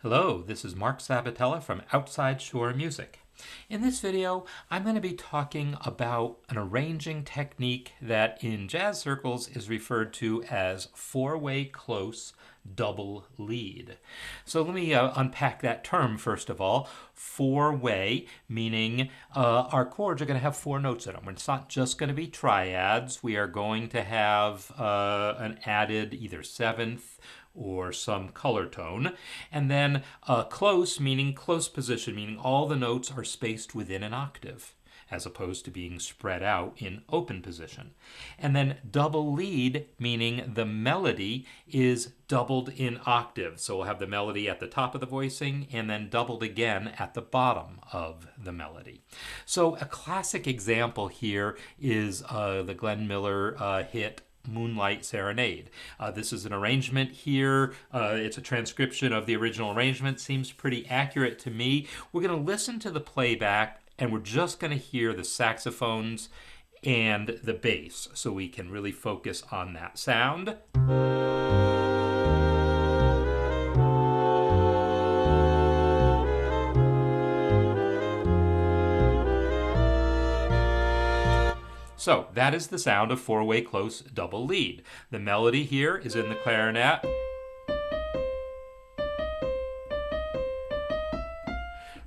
Hello, this is Mark Sabatella from Outside Shore Music. In this video, I'm going to be talking about an arranging technique that in jazz circles is referred to as four-way close double lead. So let me unpack that term first of all. Four-way, meaning our chords are going to have four notes in them. It's not just going to be triads. We are going to have an added either seventh or some color tone. And then close, meaning close position, meaning all the notes are spaced within an octave, as opposed to being spread out in open position. And then double lead, meaning the melody is doubled in octave. So we'll have the melody at the top of the voicing and then doubled again at the bottom of the melody. So a classic example here is the Glenn Miller hit Moonlight Serenade. This is an arrangement here. It's a transcription of the original arrangement. Seems pretty accurate to me. We're going to listen to the playback and we're just going to hear the saxophones and the bass so we can really focus on that sound. So that is the sound of four-way close double lead. The melody here is in the clarinet.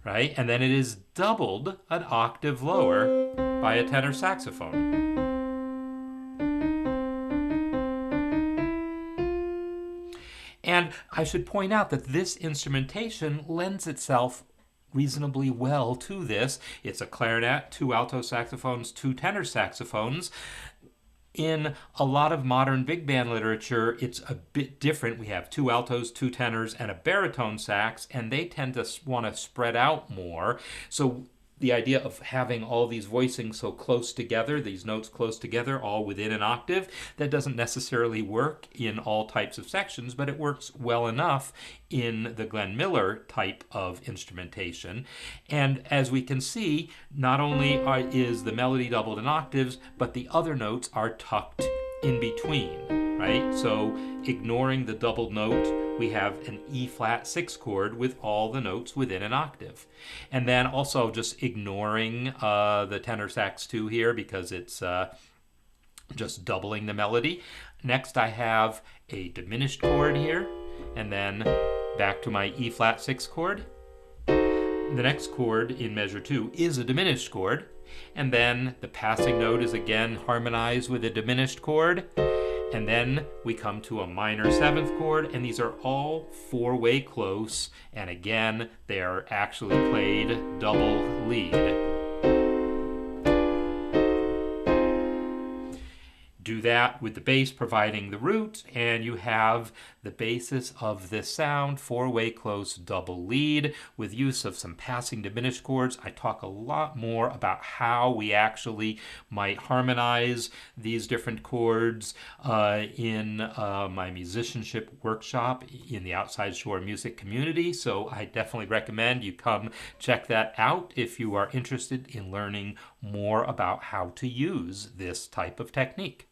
Right? And then it is doubled an octave lower by a tenor saxophone. And I should point out that this instrumentation lends itself reasonably well to this. It's a clarinet, two alto saxophones, two tenor saxophones. In a lot of modern big band literature, it's a bit different. We have two altos, two tenors, and a baritone sax, and they tend to want to spread out more. So the idea of having all these voicings so close together, these notes close together, all within an octave, that doesn't necessarily work in all types of sections, but it works well enough in the Glenn Miller type of instrumentation. And as we can see, not only is the melody doubled in octaves, but the other notes are tucked in between, right? So ignoring the doubled note, we have an E flat 6 chord with all the notes within an octave. And then also just ignoring the tenor sax 2 here because it's just doubling the melody. Next I have a diminished chord here, and then back to my E flat 6 chord. The next chord in measure 2 is a diminished chord, and then the passing note is again harmonized with a diminished chord. And then we come to a minor 7th chord, and these are all four-way close, and again, they are actually played double lead. Do that with the bass providing the root, and you have the basis of this sound, four-way close double lead with use of some passing diminished chords. I talk a lot more about how we actually might harmonize these different chords in my musicianship workshop in the Outside Shore music community, so I definitely recommend you come check that out if you are interested in learning more about how to use this type of technique.